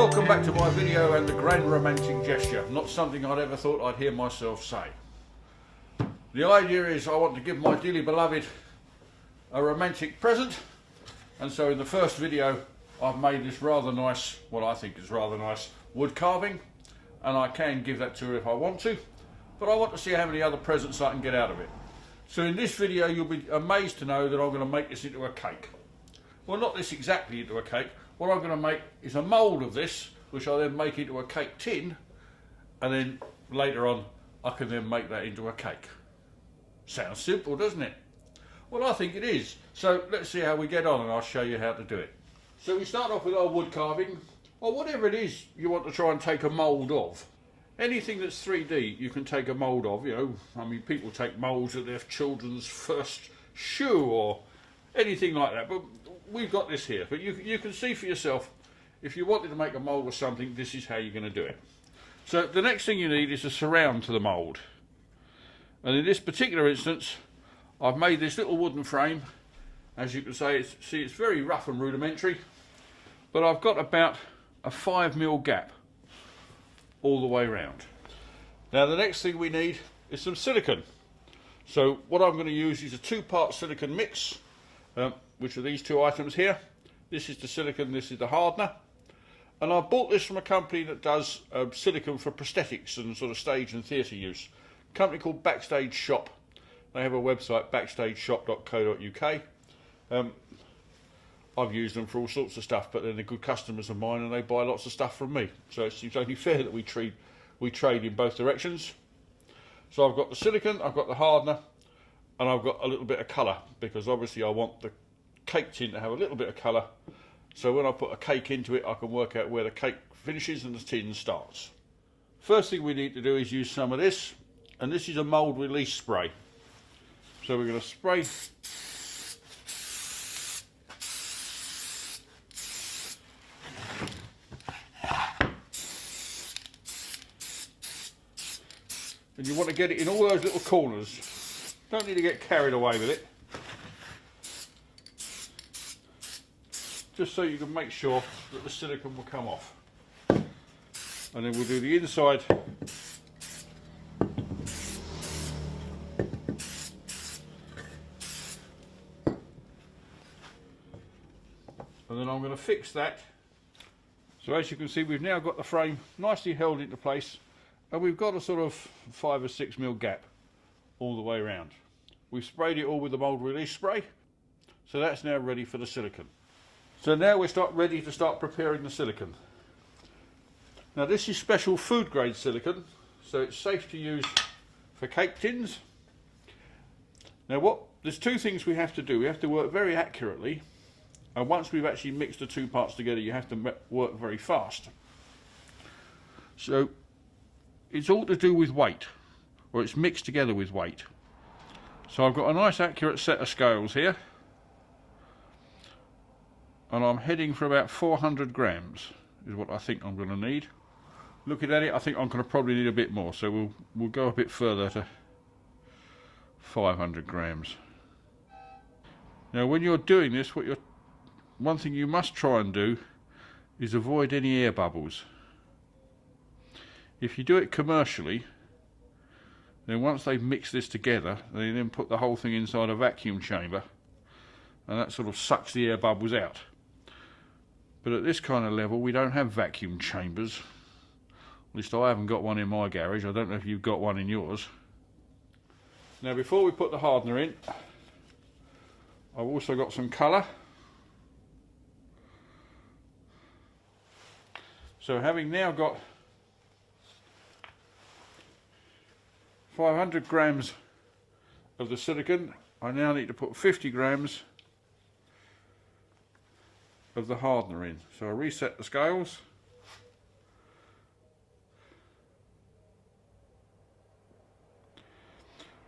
Welcome back to my video and the grand romantic gesture. Not something I'd ever thought I'd hear myself say. The idea is I want to give my dearly beloved a romantic present, and so in the first video I've made this rather nice, what I think is rather nice, wood carving, and I can give that to her if I want to, but I want to see how many other presents I can get out of it. So in this video you'll be amazed to know that I'm going to make this into a cake. Well, not this exactly into a cake. What I'm going to make is a mould of this, which I then make into a cake tin, and then later on I can then make that into a cake. Sounds simple, doesn't it? Well, I think it is. So let's see how we get on, and I'll show you how to do it. So we start off with our wood carving, or whatever it is you want to try and take a mould of. Anything that's 3D you can take a mould of, you know. I mean, people take moulds of their children's first shoe or anything like that, but we've got this here. But you can see for yourself, if you wanted to make a mould of something, this is how you're going to do it. So the next thing you need is a surround to the mould. And in this particular instance, I've made this little wooden frame. As you can see, it's very rough and rudimentary, but I've got about a 5mm gap all the way around. Now the next thing we need is some silicone. So what I'm going to use is a 2-part silicone mix, which are these 2 items here. This is the silicone, this is the hardener. And I bought this from a company that does silicone for prosthetics and sort of stage and theatre use. A company called Backstage Shop. They have a website, backstageshop.co.uk. I've used them for all sorts of stuff, but they're good customers of mine and they buy lots of stuff from me. So it seems only fair that we trade in both directions. So I've got the silicone, I've got the hardener, and I've got a little bit of colour, because obviously I want the cake tin to have a little bit of colour. So when I put a cake into it, I can work out where the cake finishes and the tin starts. First thing we need to do is use some of this, and this is a mould release spray. So we're going to spray and you want to get it in all those little corners. Don't need to get carried away with it. Just so you can make sure that the silicone will come off. And then we'll do the inside. And then I'm going to fix that. So as you can see, we've now got the frame nicely held into place, and we've got a sort of 5 or 6mm gap all the way around. We've sprayed it all with the mould release spray, so that's now ready for the silicone. So now we're ready to start preparing the silicone. Now this is special food grade silicone, so it's safe to use for cake tins. Now there's 2 things we have to do. We have to work very accurately, and once we've actually mixed the 2 parts together, you have to work very fast. So it's all to do with weight, or it's mixed together with weight. So I've got a nice accurate set of scales here, and I'm heading for about 400 grams is what I think I'm going to need. Looking at it, I think I'm going to probably need a bit more, so we'll go a bit further to 500 grams. Now when you're doing this, one thing you must try and do is avoid any air bubbles. If you do it commercially, then once they've mixed this together, they then put the whole thing inside a vacuum chamber, and that sort of sucks the air bubbles out. But at this kind of level, we don't have vacuum chambers. At least I haven't got one in my garage. I don't know if you've got one in yours. Now before we put the hardener in, I've also got some colour. So having now got 500 grams of the silicone, I now need to put 50 grams of the hardener in. So I reset the scales.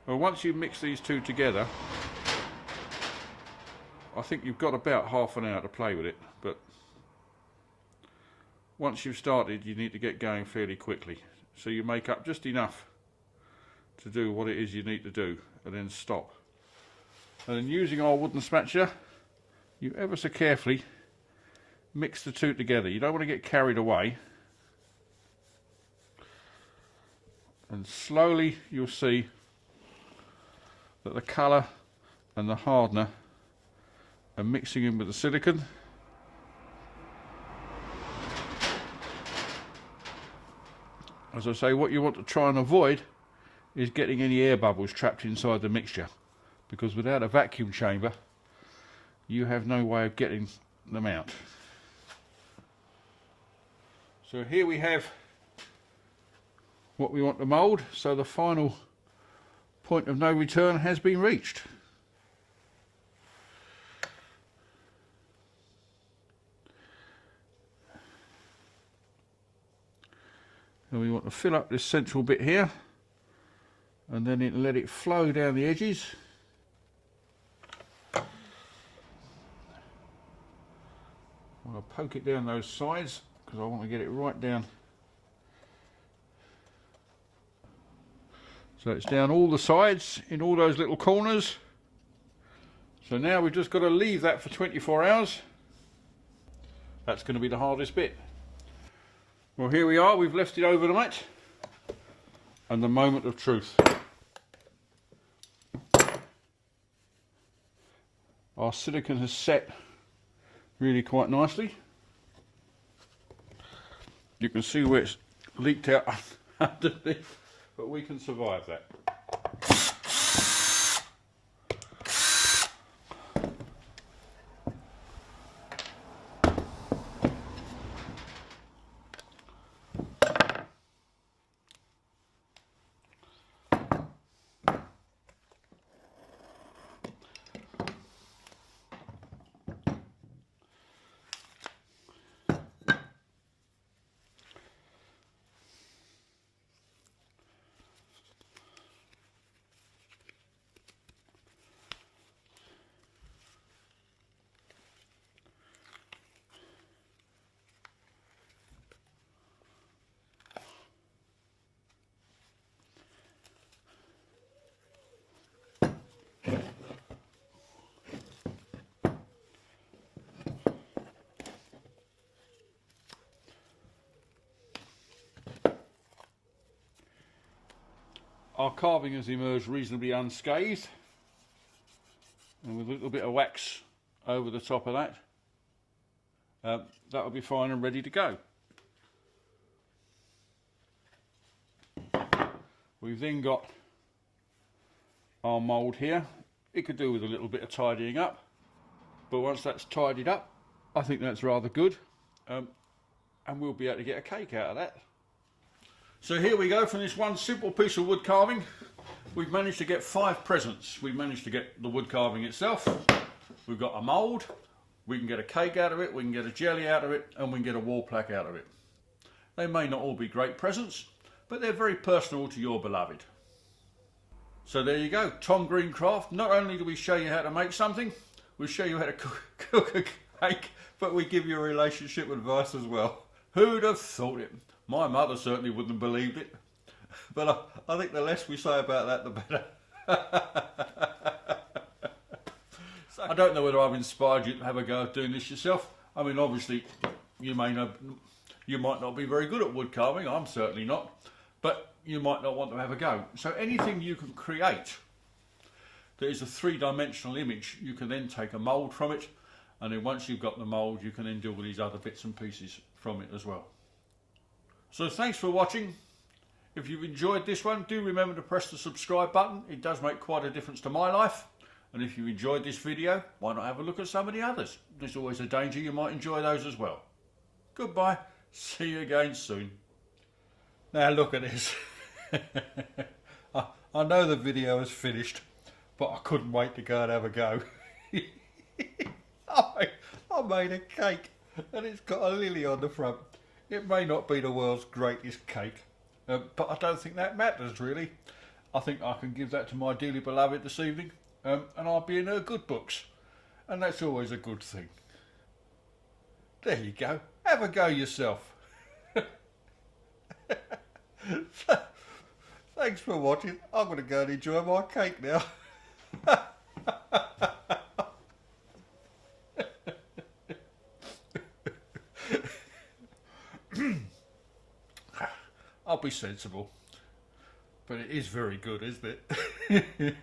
Well, once you mix these 2 together, I think you've got about half an hour to play with it, but once you've started, you need to get going fairly quickly. So you make up just enough to do what it is you need to do, and then stop. And then using our wooden spatula, you ever so carefully mix the two together. You don't want to get carried away. And slowly you'll see that the colour and the hardener are mixing in with the silicone. As I say, what you want to try and avoid is getting any air bubbles trapped inside the mixture, because without a vacuum chamber you have no way of getting them out. So here we have what we want to mould, so the final point of no return has been reached. And we want to fill up this central bit here and then let it flow down the edges. I'm going to poke it down those sides because I want to get it right down. So it's down all the sides in all those little corners. So now we've just got to leave that for 24 hours. That's going to be the hardest bit. Well, here we are, we've left it over the mat, and the moment of truth. Our silicone has set really quite nicely. You can see where it's leaked out underneath, but we can survive that. Our carving has emerged reasonably unscathed, and with a little bit of wax over the top of that, that will be fine and ready to go. We've then got our mould here. It could do with a little bit of tidying up, but once that's tidied up, I think that's rather good, and we'll be able to get a cake out of that. So here we go. From this one simple piece of wood carving, we've managed to get 5 presents. We've managed to get the wood carving itself, we've got a mould, we can get a cake out of it, we can get a jelly out of it, and we can get a wall plaque out of it. They may not all be great presents, but they're very personal to your beloved. So there you go, Tom Green Craft. Not only do we show you how to make something, we show you how to cook a cake, but we give you a relationship advice as well. Who'd have thought it? My mother certainly wouldn't have believed it, but I think the less we say about that, the better. I don't know whether I've inspired you to have a go at doing this yourself. I mean, obviously, you might not be very good at wood carving. I'm certainly not, but you might not want to have a go. So anything you can create that is a 3-dimensional image, you can then take a mould from it, and then once you've got the mould, you can then do all these other bits and pieces from it as well. So thanks for watching. If you've enjoyed this one, do remember to press the subscribe button. It does make quite a difference to my life. And if you enjoyed this video, why not have a look at some of the others? There's always a danger you might enjoy those as well. Goodbye. See you again soon. Now look at this. I know the video is finished, but I couldn't wait to go and have a go. I made a cake and it's got a lily on the front. It may not be the world's greatest cake, but I don't think that matters really. I think I can give that to my dearly beloved this evening, and I'll be in her good books, and that's always a good thing. There you go, have a go yourself. Thanks for watching. I'm going to go and enjoy my cake now. be sensible. But it is very good, isn't it?